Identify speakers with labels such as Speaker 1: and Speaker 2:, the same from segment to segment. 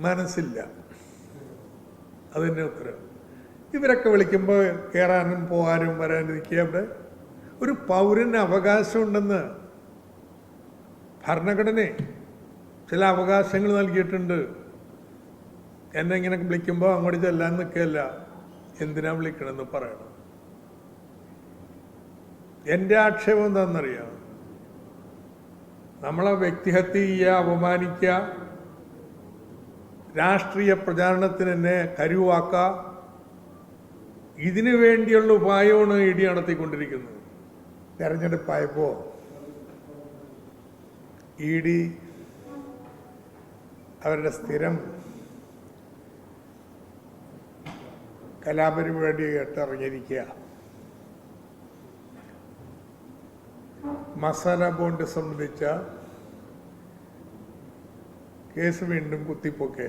Speaker 1: മനസ്സില്ല. അതിൻ്റെ ഉത്തരം. ഇവരൊക്കെ വിളിക്കുമ്പോൾ കയറാനും പോകാനും വരാനിരിക്കുക. അവിടെ ഒരു പൗരന് അവകാശമുണ്ടെന്ന് ഭരണഘടന ചില അവകാശങ്ങൾ നൽകിയിട്ടുണ്ട്. എന്നെ ഇങ്ങനെ വിളിക്കുമ്പോൾ അങ്ങോട്ട് ചെല്ലാൻ നിൽക്കുകയല്ല, എന്തിനാ വിളിക്കണമെന്ന് പറയണം. എൻ്റെ ആക്ഷേപം എന്താണെന്നറിയാം? നമ്മളെ വ്യക്തിഹത്യ ചെയ്യുക, അപമാനിക്കുക, രാഷ്ട്രീയ പ്രചാരണത്തിന് എന്നെ കരുവാക്കുക, ഇതിനു വേണ്ടിയുള്ള ഉപായമാണ് ഇഡി നടത്തിക്കൊണ്ടിരിക്കുന്നത്. തെരഞ്ഞെടുപ്പായപ്പോൾ ഇഡി അവരുടെ സ്ഥിരം കലാപരിപാടി കേട്ടിറങ്ങിയിരിക്കുക. മസാല ബോണ്ട് സംബന്ധിച്ച കേസ് വീണ്ടും കുത്തിപ്പൊക്കെ.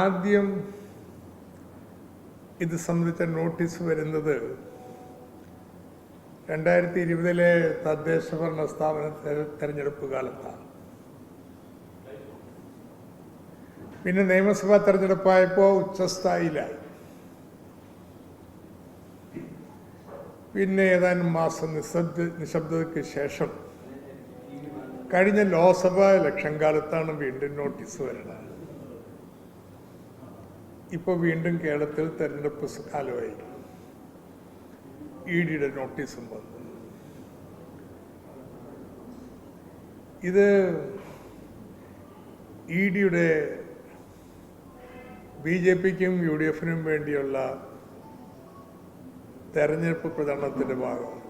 Speaker 1: ആദ്യം ഇത് സംബന്ധിച്ച നോട്ടീസ് വരുന്നത് 2020 തദ്ദേശ ഭരണ സ്ഥാപന തെരഞ്ഞെടുപ്പ് കാലത്താണ്. പിന്നെ നിയമസഭാ തെരഞ്ഞെടുപ്പായപ്പോൾ ഉച്ചസ്ഥായിലായി. പിന്നെ ഏതാനും മാസം നിശബ്ദതയ്ക്ക് ശേഷം കഴിഞ്ഞ ലോക്സഭാ ഇലക്ഷൻ കാലത്താണ് വീണ്ടും നോട്ടീസ് വരുന്നത്. ഇപ്പോൾ വീണ്ടും കേരളത്തിൽ തെരഞ്ഞെടുപ്പ് കാലമായി ഇഡിയുടെ നോട്ടീസും വന്നു. ഇത് ഇഡിയുടെ BJPക്കും UDFനും വേണ്ടിയുള്ള തെരഞ്ഞെടുപ്പ് പ്രചരണത്തിൻ്റെ ഭാഗമാണ്.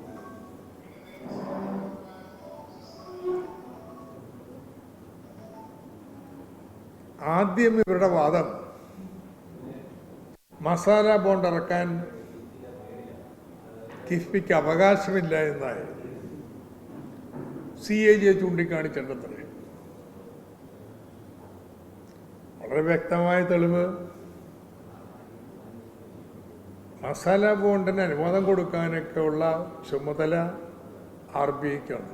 Speaker 1: ആദ്യം ഇവരുടെ വാദം മസാല ബോണ്ട് ഇറക്കാൻ കിഫ്ബിക്ക് അവകാശമില്ല എന്നായി. CAG ചൂണ്ടിക്കാണിച്ചിട്ടത്രേ. വളരെ വ്യക്തമായ തെളിവ് മസാല ബോണ്ടിന് അനുവാദം കൊടുക്കാനൊക്കെ ഉള്ള ചുമതല RBIക്കാണ്.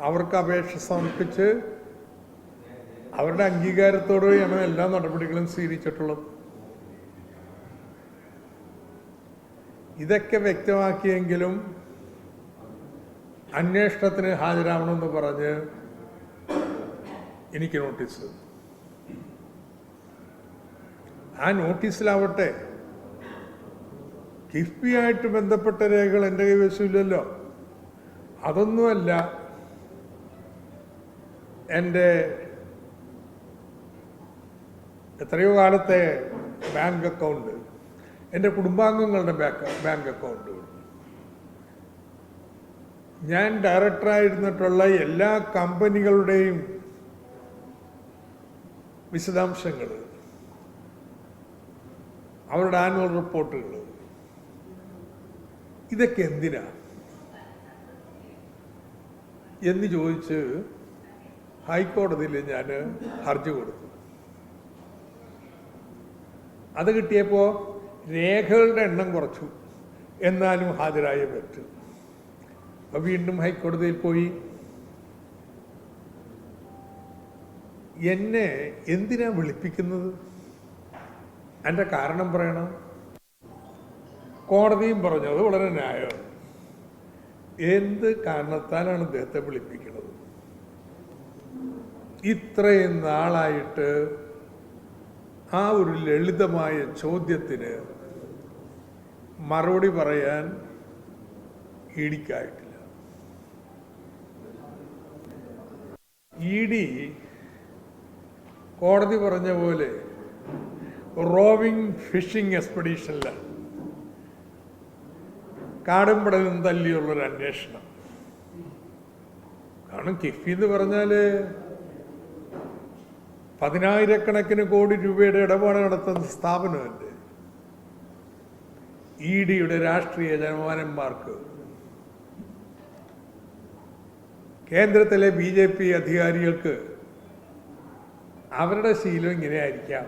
Speaker 1: അവർക്ക് അപേക്ഷ സമർപ്പിച്ച് അവരുടെ അംഗീകാരത്തോടെയാണ് എല്ലാ നടപടികളും സ്വീകരിച്ചിട്ടുള്ളത്. ഇതൊക്കെ വ്യക്തമാക്കിയെങ്കിലും അന്വേഷണത്തിന് ഹാജരാവണമെന്ന് പറഞ്ഞ് എനിക്ക് നോട്ടീസ്. ആ നോട്ടീസിലാവട്ടെ കിഫ്ബിയായിട്ട് ബന്ധപ്പെട്ട രേഖകൾ എൻ്റെ കൈവശമില്ലല്ലോ. അതൊന്നുമല്ല എൻ്റെ എത്രയോ കാലത്തെ ബാങ്ക് അക്കൗണ്ട്, എൻ്റെ കുടുംബാംഗങ്ങളുടെ ബാങ്ക് അക്കൗണ്ട്, ഞാൻ ഡയറക്ടറായിരുന്നിട്ടുള്ള എല്ലാ കമ്പനികളുടെയും വിശദാംശങ്ങൾ, അവരുടെ ആനുവൽ റിപ്പോർട്ടുകൾ, ഇതൊക്കെ എന്തിനാ എന്ന് ചോദിച്ച് ഹൈക്കോടതിയിൽ ഞാൻ ഹർജി കൊടുത്തു. അത് കിട്ടിയപ്പോൾ രേഖകളുടെ എണ്ണം കുറച്ചു, എന്നാലും ഹാജരായേ പറ്റൂ. അപ്പോൾ വീണ്ടും ഹൈക്കോടതിയിൽ പോയി. എന്നെ എന്തിനാ വിളിപ്പിക്കുന്നത്? എൻ്റെ കാരണം പറയണം. കോടതിയും പറഞ്ഞത് വളരെ ന്യായമാണ്. എന്ത് കാരണത്താലാണ് ഇദ്ദേഹത്തെ വിളിപ്പിക്കുന്നത്? ഇത്രയും നാളായിട്ട് ആ ഒരു ലളിതമായ ചോദ്യത്തിന് മറുപടി പറയാൻ ഇഡിക്കായിട്ടില്ല. ഇഡി കോടതി പറഞ്ഞ പോലെ റോവിംഗ് ഫിഷിംഗ് എക്സ്പെഡീഷനിലാണ് കാടും പടലും തല്ലിയുള്ളൊരു അന്വേഷണം. കാരണം കിഫ്ബി എന്ന് പറഞ്ഞാൽ 10,000-കണക്കിന് കോടി രൂപയുടെ ഇടപാട് നടത്തുന്ന സ്ഥാപനമല്ലേ. ഇഡിയുടെ രാഷ്ട്രീയ ജനമാനന്മാർക്ക്, കേന്ദ്രത്തിലെ BJP അധികാരികൾക്ക് അവരുടെ ശീലം ഇങ്ങനെയായിരിക്കാം.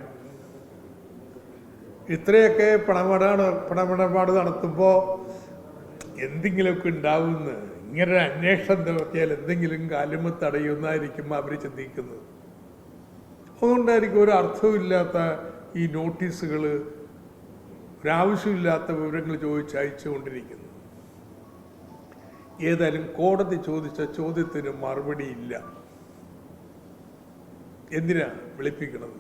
Speaker 1: ഇത്രയൊക്കെ പണമിടപാട് നടത്തുമ്പോൾ എന്തെങ്കിലുമൊക്കെ ഉണ്ടാവുമെന്ന് ഇങ്ങനെ അന്വേഷണം നടത്തിയാൽ എന്തെങ്കിലും കാലുമ തടയുന്നതായിരിക്കും അവർ ചിന്തിക്കുന്നത്. അതുകൊണ്ടായിരിക്കും ഒരു അർത്ഥമില്ലാത്ത ഈ നോട്ടീസുകൾ, ഒരാവശ്യമില്ലാത്ത വിവരങ്ങൾ ചോദിച്ച് അയച്ചുകൊണ്ടിരിക്കുന്നത്. ഏതായാലും കോടതി ചോദിച്ച ചോദ്യത്തിന് മറുപടിയില്ല. എന്തിനാ വിളിപ്പിക്കുന്നത്?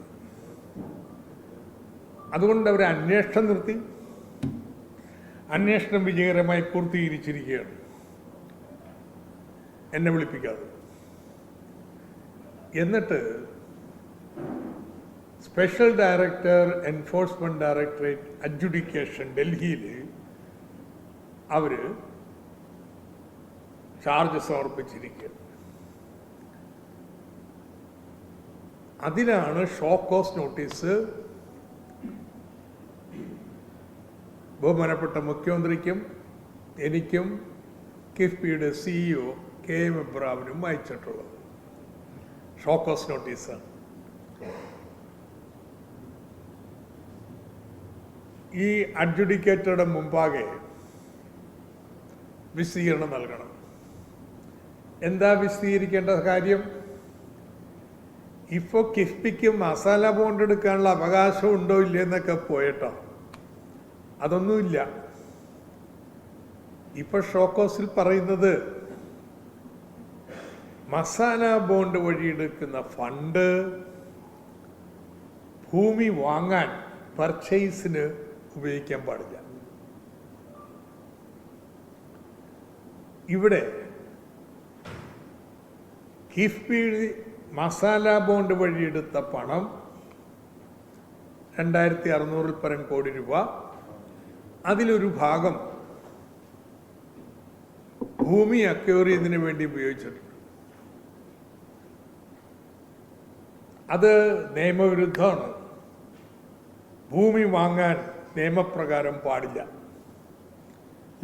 Speaker 1: അതുകൊണ്ട് അവർ അന്വേഷണം നിർത്തി. അന്വേഷണം വിജയകരമായി പൂർത്തീകരിച്ചിരിക്കുകയാണ്. എന്നെ വിളിപ്പിക്കാതെ. എന്നിട്ട് special director enforcement directorate adjudication ഡൽഹിയിൽ അവർ ചാർജ് സമർപ്പിച്ചിരിക്കുക. അതിലാണ് ഷോ കോസ് നോട്ടീസ് ബഹുമാനപ്പെട്ട മുഖ്യമന്ത്രിക്കും എനിക്കും കിഫ്ബിയുടെ CEO KM എബ്രാഹിമിനും അയച്ചിട്ടുള്ളത്. ഷോ കോസ് നോട്ടീസാണ്. ഈ അഡ്ജുഡിക്കേറ്ററുടെ മുമ്പാകെ വിശദീകരണം നൽകണം. എന്താ വിശദീകരിക്കേണ്ട കാര്യം? ഇപ്പോൾ കിഫ്ബിക്ക് മസാല ബോണ്ട് എടുക്കാനുള്ള അവകാശം ഉണ്ടോ ഇല്ലെന്നൊക്കെ പോയിട്ടോ, അതൊന്നുമില്ല. ഇപ്പൊ ഷോക്കോസിൽ പറയുന്നത് മസാല ബോണ്ട് വഴി എടുക്കുന്ന ഫണ്ട് ഭൂമി വാങ്ങാൻ, പർച്ചേസിന് ഉപയോഗിക്കാൻ പാടില്ല. ഇവിടെ കിഫ്ബി മസാല ബോണ്ട് വഴി എടുത്ത പണം 2600 പരം കോടി രൂപ, അതിലൊരു ഭാഗം ഭൂമി അക്വയർ ചെയ്യുന്നതിന് വേണ്ടി ഉപയോഗിച്ചിട്ടുണ്ട്. അത് നിയമവിരുദ്ധമാണ്. ഭൂമി വാങ്ങാൻ നിയമപ്രകാരം പാടില്ല.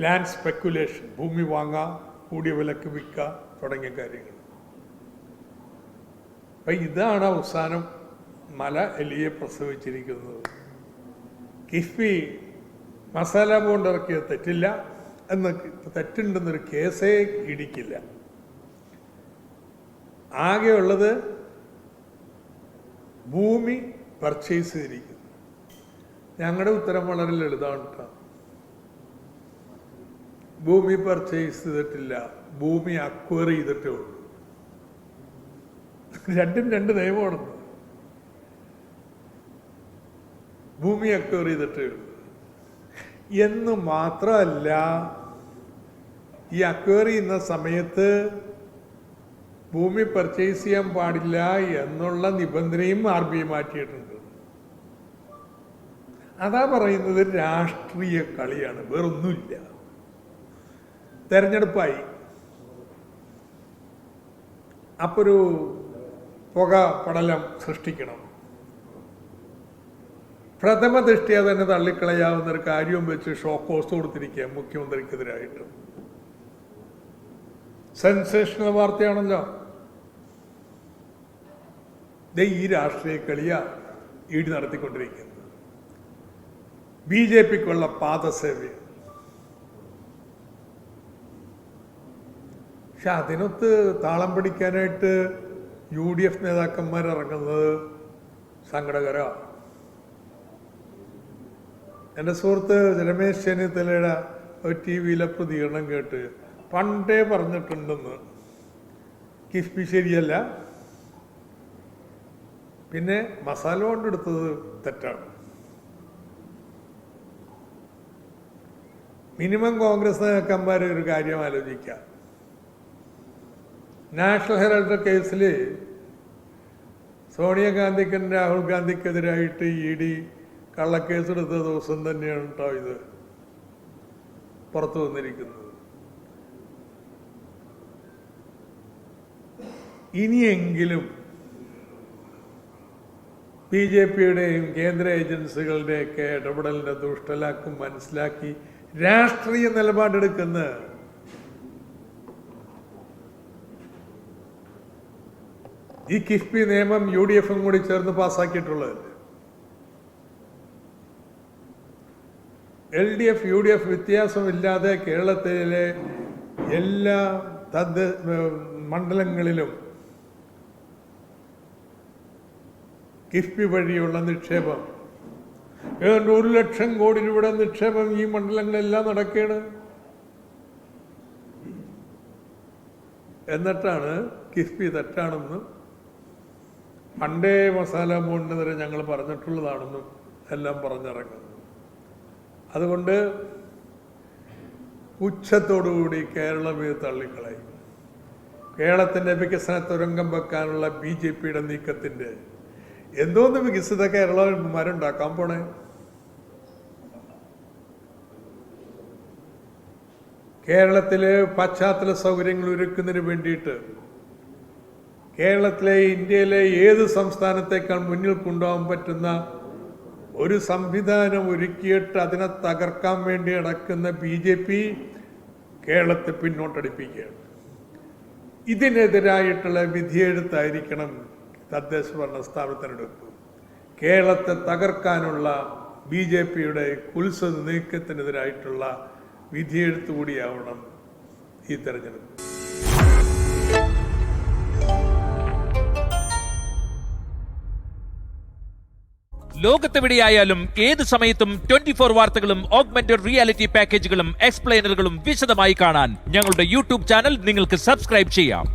Speaker 1: ലാൻഡ് സ്പെക്കുലേഷൻ, ഭൂമി വാങ്ങാം, കൂടിയ വിലക്ക് വിൽക്കുക തുടങ്ങിയ കാര്യങ്ങൾ. അപ്പം ഇതാണ് അവസാനം മല എലിയെ പ്രസവിച്ചിരിക്കുന്നത്. കിഫ്ബി മസാല ബോണ്ട് ഇറക്കിയത് തെറ്റില്ല എന്ന്, തെറ്റുണ്ടെന്നൊരു കേസേ ഇടിക്കില്ല. ആകെയുള്ളത് ഭൂമി പർച്ചേസ് ചെയ്തിരിക്കുന്നു. ഞങ്ങളുടെ ഉത്തരം വളരെ ലളിതമാണ് കേട്ടോ. ഭൂമി പർച്ചേസ് ചെയ്തിട്ടില്ല, ഭൂമി അക്വയർ ചെയ്തിട്ടേ ഉള്ളൂ. രണ്ടും രണ്ട് നിയമമാണ്. ഭൂമി അക്വയർ ചെയ്തിട്ടേ ഉള്ളൂ എന്ന് മാത്രമല്ല, ഈ അക്വയർ ചെയ്യുന്ന സമയത്ത് ഭൂമി പർച്ചേസ് ചെയ്യാൻ പാടില്ല എന്നുള്ള നിബന്ധനയും RBI മാറ്റിയിട്ടുണ്ട്. അതാ പറയുന്നത് രാഷ്ട്രീയ കളിയാണ്, വേറൊന്നുമില്ല. തെരഞ്ഞെടുപ്പായി, അപ്പൊരു പുക പടലം സൃഷ്ടിക്കണം. പ്രഥമ ദൃഷ്ടിയ തന്നെ തള്ളിക്കളയാവുന്ന ഒരു കാര്യവും വെച്ച് ഷോക്കോസ് കൊടുത്തിരിക്കുക മുഖ്യമന്ത്രിക്കെതിരായിട്ട്. സെൻസേഷണൽ വാർത്തയാണല്ലോ. ഈ രാഷ്ട്രീയ കളിയാ ഇടി നടത്തിക്കൊണ്ടിരിക്കുന്നത്. BJPക്കുള്ള പാദസേവ്യം. പക്ഷെ അതിനൊത്ത് താളം പിടിക്കാനായിട്ട് UDF നേതാക്കന്മാർ ഇറങ്ങുന്നത് സങ്കടകരമാണ്. എൻ്റെ സുഹൃത്ത് രമേശ് ചെന്നിത്തലയുടെ ഒരു TV-യിലെ പ്രതികരണം കേട്ട് പണ്ടേ പറഞ്ഞിട്ടുണ്ടെന്ന്, കിഫ്ബി ശരിയല്ല, പിന്നെ മസാല ബോണ്ട് എടുത്തത് തെറ്റാണ്. മിനിമം കോൺഗ്രസ് നേതാക്കന്മാർ ഒരു കാര്യം ആലോചിക്കാം. നാഷണൽ ഹെറാൾഡ് കേസിൽ സോണിയാഗാന്ധിക്കും രാഹുൽ ഗാന്ധിക്കെതിരായിട്ട് ED കള്ളക്കേസെടുത്ത ദിവസം തന്നെയാണ് കേട്ടോ ഇത് പുറത്തു വന്നിരിക്കുന്നത്. ഇനിയെങ്കിലും BJPയുടെയും കേന്ദ്ര ഏജൻസികളുടെയൊക്കെ ഇടപെടലിൻ്റെ ദുഷ്ടലാക്കും മനസ്സിലാക്കി രാഷ്ട്രീയ നിലപാടെടുക്കുന്ന ഈ കിഫ്ബി നിയമം UDFും കൂടി ചേർന്ന് പാസ്സാക്കിയിട്ടുള്ളതല്ലേ. LDF UDF വ്യത്യാസമില്ലാതെ കേരളത്തിലെ എല്ലാ മണ്ഡലങ്ങളിലും കിഫ്ബി വഴിയുള്ള നിക്ഷേപം ഏതാണ്ട് 1 ലക്ഷം കോടി രൂപയുടെ നിക്ഷേപം ഈ മണ്ഡലങ്ങളെല്ലാം നടക്കുകയാണ്. എന്നിട്ടാണ് കിഫ്ബി തെറ്റാണെന്നും പണ്ടേ മസാല ബോണ്ടിനെതിരെ ഞങ്ങൾ പറഞ്ഞിട്ടുള്ളതാണെന്നും എല്ലാം പറഞ്ഞിറങ്ങുന്നത്. അതുകൊണ്ട് പുച്ഛത്തോടുകൂടി കേരളം ഇത് തള്ളിക്കളയും. കേരളത്തിൻ്റെ വികസന തുരങ്കം വെക്കാനുള്ള BJPയുടെ നീക്കത്തിൻ്റെ എന്തോന്ന് വികസിത കേരളന്മാരുണ്ടാക്കാൻ പോണേ? കേരളത്തിലെ പശ്ചാത്തല സൗകര്യങ്ങൾ ഒരുക്കുന്നതിന് വേണ്ടിയിട്ട് കേരളത്തിലെ ഇന്ത്യയിലെ ഏത് സംസ്ഥാനത്തേക്കാൾ മുന്നിൽ കൊണ്ടുപോകാൻ പറ്റുന്ന ഒരു സംവിധാനം ഒരുക്കിയിട്ട് അതിനെ തകർക്കാൻ വേണ്ടി നടക്കുന്ന BJP കേരളത്തെ പിന്നോട്ടടിപ്പിക്കുകയാണ്. ഇതിനെതിരായിട്ടുള്ള വിധിയെഴുത്തായിരിക്കണം തദ്ദേശ ഭരണ സ്ഥാപനത്തിനെടുപ്പ്. കേരളത്തെ തകർക്കാനുള്ള BJPയുടെ കുൽസിത നീക്കത്തിനെതിരായിട്ടുള്ള വിധിയെഴുത്ത് കൂടിയാവണം ഈ തെരഞ്ഞെടുപ്പ്.
Speaker 2: ലോകത്തെവിടെയായാലും ഏത് സമയത്തും 24 വാർത്തകളും ഓഗ്മെന്റഡ് റിയാലിറ്റി പാക്കേജുകളും എക്സ്പ്ലെയിനറുകളും വിശദമായി കാണാൻ ഞങ്ങളുടെ യൂട്യൂബ് ചാനൽ നിങ്ങൾക്ക് സബ്സ്ക്രൈബ് ചെയ്യാം.